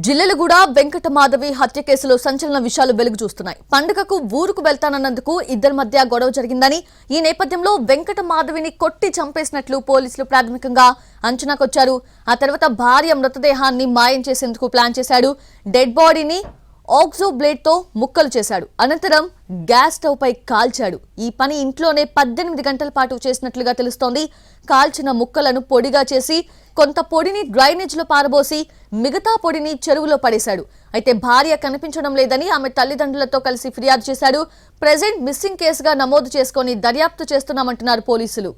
జిల్లెలగూడ వెంకట మాధవి హత్య కేసులో సంచలన విషయాలు వెలుగు చూస్తున్నాయి. పండుగకు ఊరుకు వెళ్తానన్నందుకు ఇద్దరి మధ్య గొడవ జరిగిందని, ఈ నేపథ్యంలో వెంకట మాధవిని కొట్టి చంపేసినట్లు పోలీసులు ప్రాథమికంగా అంచనాకొచ్చారు. ఆ తర్వాత భార్య మృతదేహాన్ని మాయం చేసేందుకు ప్లాన్ చేశాడు. డెడ్ బాడీని ఆక్సో బ్లేడ్ తో ముక్కలు చేశాడు. అనంతరం గ్యాస్ స్టవ్ పై కాల్చాడు. ఈ పని ఇంట్లోనే 18 గంటల పాటు చేసినట్లుగా తెలుస్తోంది. కాల్చిన ముక్కలను పొడిగా చేసి కొంత పొడిని డ్రైనేజ్ లో పారబోసి మిగతా పొడిని చెరువులో పడేశాడు. అయితే భార్య కనిపించడం లేదని ఆమె తల్లిదండ్రులతో కలిసి ఫిర్యాదు చేశాడు. ప్రెజెంట్ మిస్సింగ్ కేసుగా నమోదు చేసుకుని దర్యాప్తు చేస్తున్నామంటున్నారు పోలీసులు.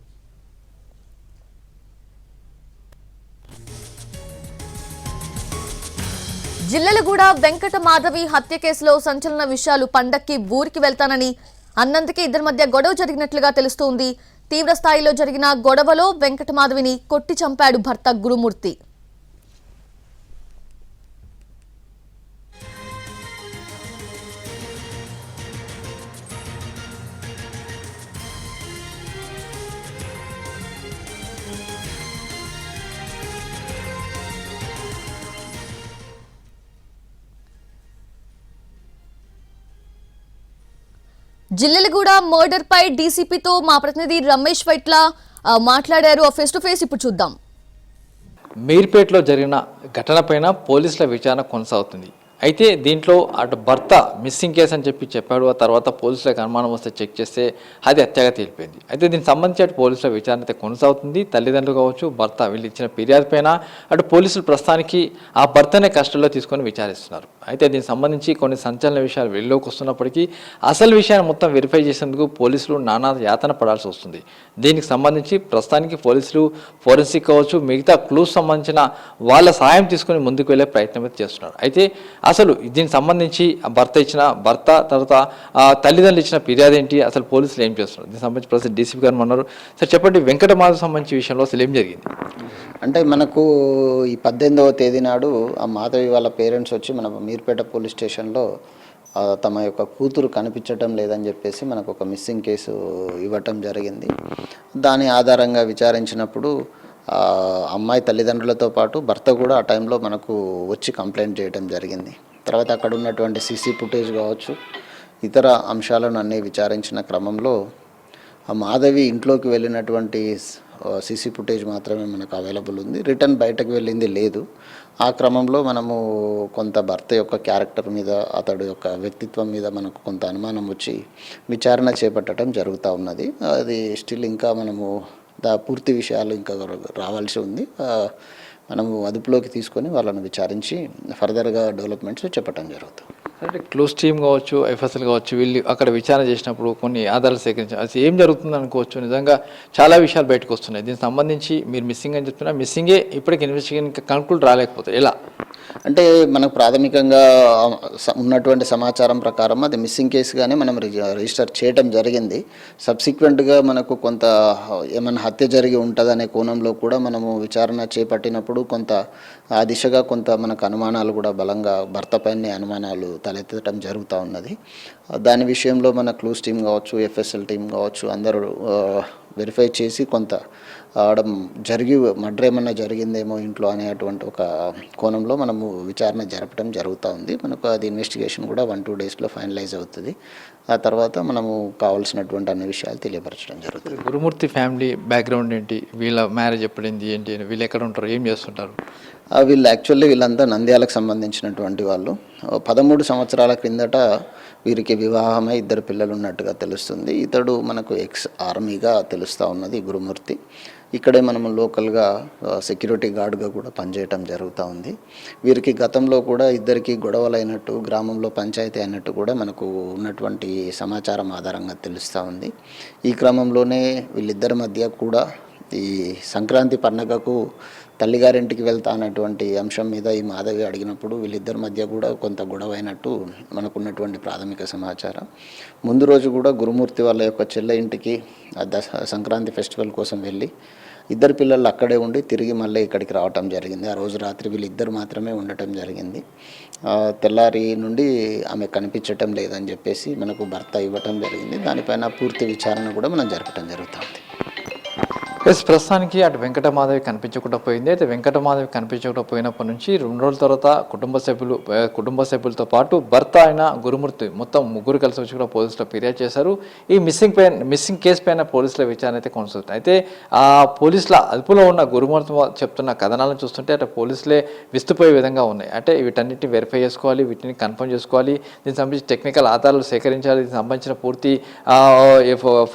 జిల్లెలగూడ వెంకట మాధవి హత్య కేసులో సంచలన విషయాలు. పండక్కి ఊరికి వెళ్తానని అన్నందుకే ఇద్దరి మధ్య గొడవ జరిగినట్లుగా తెలుస్తోంది. తీవ్ర స్థాయిలో జరిగిన గొడవలో వెంకట మాధవిని కొట్టి చంపాడు భర్త గురుమూర్తి. జిల్లెలగూడ మర్డర్ పై డీసీపీతో మా ప్రతినిధి రమేష్ వైట్ల మాట్లాడారు. ఫేస్ టు ఫేస్ ఇప్పుడు చూద్దాం. మీర్పేటలో జరిగిన ఘటనపైన పోలీసుల విచారణ కొనసాగుతుంది. అయితే దీంట్లో అటు భర్త మిస్సింగ్ కేసు అని చెప్పాడు. ఆ తర్వాత పోలీసులకు అనుమానం వస్తే చెక్ చేస్తే అది హత్యగా తేలిపోయింది. అయితే దీనికి సంబంధించి అటు పోలీసుల విచారణ అయితే కొనసాగుతుంది. తల్లిదండ్రులు కావచ్చు, భర్త వీళ్ళు ఇచ్చిన ఫిర్యాదు పైన అటు పోలీసులు ప్రస్తుతానికి ఆ భర్తనే కస్టడీలో తీసుకొని విచారిస్తున్నారు. అయితే దీనికి సంబంధించి కొన్ని సంచలన విషయాలు వెలుగులోకి వస్తున్నప్పటికీ అసలు విషయాన్ని మొత్తం వెరిఫై చేసేందుకు పోలీసులు నానా యాతన పడాల్సి వస్తుంది. దీనికి సంబంధించి ప్రస్తుతానికి పోలీసులు ఫోరెన్సిక్ కావచ్చు, మిగతా క్లూస్ సంబంధించిన వాళ్ళ సహాయం తీసుకొని ముందుకు వెళ్ళే ప్రయత్నం అయితే చేస్తున్నారు. అయితే అసలు దీనికి సంబంధించి భర్త తర్వాత తల్లిదండ్రులు ఇచ్చిన ఫిర్యాదు ఏంటి, అసలు పోలీసులు ఏం చేస్తున్నారు, దీనికి సంబంధించి ప్రస్తుతం డీసీపీ గారు ఉన్నారు. సార్ చెప్పండి, వెంకట మాధవ్ సంబంధించి విషయంలో అసలు ఏం జరిగింది? అంటే మనకు ఈ 18వ తేదీ నాడు ఆ మాధవి వాళ్ళ పేరెంట్స్ వచ్చి మన మీర్పేట పోలీస్ స్టేషన్లో తమ యొక్క కూతురు కనిపించడం లేదని చెప్పేసి మనకు ఒక మిస్సింగ్ కేసు ఇవ్వటం జరిగింది. దాని ఆధారంగా విచారించినప్పుడు అమ్మాయి తల్లిదండ్రులతో పాటు భర్త కూడా ఆ టైంలో మనకు వచ్చి కంప్లైంట్ చేయడం జరిగింది. తర్వాత అక్కడ ఉన్నటువంటి సీసీ ఫుటేజ్ కావచ్చు, ఇతర అంశాలను అన్నీ విచారించిన క్రమంలో ఆ మాధవి ఇంట్లోకి వెళ్ళినటువంటి సీసీ ఫుటేజ్ మాత్రమే మనకు అవైలబుల్ ఉంది. రిటర్న్ బయటకు వెళ్ళింది లేదు. ఆ క్రమంలో మనము కొంత భర్త యొక్క క్యారెక్టర్ మీద, అతడు యొక్క వ్యక్తిత్వం మీద మనకు కొంత అనుమానం వచ్చి విచారణ చేపట్టడం జరుగుతూ ఉన్నది. అది స్టిల్ ఇంకా మనము పూర్తి విషయాలు ఇంకా రావాల్సి ఉంది. మనము అదుపులోకి తీసుకొని వాళ్ళని విచారించి ఫర్దర్గా డెవలప్మెంట్స్ చెప్పడం జరుగుతుంది. అంటే క్లోజ్ టీమ్ కావచ్చు, ఎఫ్ఎస్ఎల్ కావచ్చు, వీళ్ళు అక్కడ విచారణ చేసినప్పుడు కొన్ని ఆధారాలు సేకరించారు. అది ఏం జరుగుతుంది అనుకోవచ్చు. నిజంగా చాలా విషయాలు బయటకు వస్తున్నాయి. దీనికి సంబంధించి మీరు మిస్సింగ్ అని చెప్తున్నా, మిస్సింగే ఇప్పటికి ఇన్వెస్టిగేషన్ కంక్లూడ్ రాలేకపోతే ఎలా? అంటే మనకు ప్రాథమికంగా ఉన్నటువంటి సమాచారం ప్రకారం అది మిస్సింగ్ కేసుగానే మనం రిజిస్టర్ చేయడం జరిగింది. సబ్సిక్వెంట్గా మనకు కొంత ఏమైనా హత్య జరిగి ఉంటుందనే కోణంలో కూడా మనము విచారణ చేపట్టినప్పుడు కొంత ఆ దిశగా కొంత మనకు అనుమానాలు కూడా బలంగా భర్త పైన అనుమానాలు తలెత్తడం జరుగుతూ ఉన్నది. దాని విషయంలో మన క్లూస్ టీం కావచ్చు, ఎఫ్ఎస్ఎల్ టీం కావచ్చు, అందరూ వెరిఫై చేసి కొంత మర్డర్ ఏమన్నా జరిగిందేమో ఇంట్లో అనేటువంటి ఒక కోణంలో మనము విచారణ జరపడం జరుగుతూ ఉంది. మనకు అది ఇన్వెస్టిగేషన్ కూడా 1-2 డేస్లో ఫైనలైజ్ అవుతుంది. ఆ తర్వాత మనము కావాల్సినటువంటి అన్ని విషయాలు తెలియపరచడం జరుగుతుంది. గురుమూర్తి ఫ్యామిలీ బ్యాక్గ్రౌండ్ ఏంటి, వీళ్ళ మ్యారేజ్ ఎప్పుడైంది ఏంటి, వీళ్ళు ఎక్కడ ఉంటారు, ఏం చేస్తుంటారు? వీళ్ళంతా నంద్యాలకు సంబంధించినటువంటి వాళ్ళు. 13 సంవత్సరాల క్రిందట వీరికి వివాహమై 2 పిల్లలు ఉన్నట్టుగా తెలుస్తుంది. ఇతడు మనకు ఎక్స్ ఆర్మీగా తెలుస్తూ ఉన్నది గురుమూర్తి. ఇక్కడే మనము లోకల్గా సెక్యూరిటీ గార్డ్గా కూడా పనిచేయటం జరుగుతూ ఉంది. వీరికి గతంలో కూడా ఇద్దరికి గొడవలు అయినట్టు, గ్రామంలో పంచాయతీ అయినట్టు కూడా మనకు ఉన్నటువంటి సమాచారం ఆధారంగా తెలుస్తూ ఉంది. ఈ క్రమంలోనే వీళ్ళిద్దరి మధ్య కూడా ఈ సంక్రాంతి పండగకు తల్లిగారింటికి వెళ్తా అన్నటువంటి అంశం మీద ఈ మాధవి అడిగినప్పుడు వీళ్ళిద్దరి మధ్య కూడా కొంత గొడవ అయినట్టు మనకున్నటువంటి ప్రాథమిక సమాచారం. ముందు రోజు కూడా గురుమూర్తి వాళ్ళ యొక్క చెల్లె ఇంటికి సంక్రాంతి ఫెస్టివల్ కోసం వెళ్ళి 2 పిల్లలు అక్కడే ఉండి తిరిగి మళ్ళీ ఇక్కడికి రావటం జరిగింది. ఆ రోజు రాత్రి వీళ్ళిద్దరు మాత్రమే ఉండటం జరిగింది. తెల్లారి నుండి ఆమె కనిపించటం లేదని చెప్పేసి మనకు భర్త ఇవ్వటం జరిగింది. దానిపైన పూర్తి విచారణ కూడా మనం జరపడం జరుగుతుంది. ప్రస్తుతానికి అటు వెంకటమాధవి కనిపించకుండా పోయింది. అయితే వెంకటమాధవి కనిపించకుండా పోయినప్పటి నుంచి 2 రోజుల తర్వాత కుటుంబ సభ్యులతో పాటు భర్త అయిన గురుమూర్తి మొత్తం ముగ్గురు కలిసి వచ్చి కూడా పోలీసులు ఫిర్యాదు చేశారు. ఈ మిస్సింగ్ కేసు పైన పోలీసుల విచారణ అయితే కొనసాగుతుంది. అయితే ఆ పోలీసుల అదుపులో ఉన్న గురుమూర్తి చెప్తున్న కథనాలను చూస్తుంటే అటు పోలీసులే విస్తుపోయే విధంగా ఉన్నాయి. అంటే వీటన్నిటిని వెరిఫై చేసుకోవాలి, వీటిని కన్ఫర్మ్ చేసుకోవాలి, దీనికి సంబంధించి టెక్నికల్ ఆధారాలు సేకరించాలి, దీనికి సంబంధించిన పూర్తి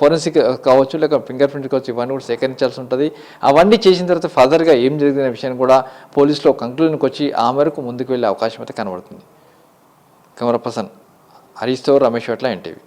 ఫోరెన్సిక్ కావచ్చు లేక ఫింగర్ ప్రింట్ కావచ్చు, ఇవన్నీ కూడా సేకరించాల్సి ఉంటుంది. అవన్నీ చేసిన తర్వాత ఫర్దర్గా ఏం జరిగిన విషయాన్ని కూడా పోలీసులో కంక్లూజన్కి వచ్చి ఆ మేరకు ముందుకు వెళ్ళే అవకాశం అయితే కనబడుతుంది. కెమెరా పర్సన్ హరీష్తో రమేష్ పట్ల ఎన్టీవీ.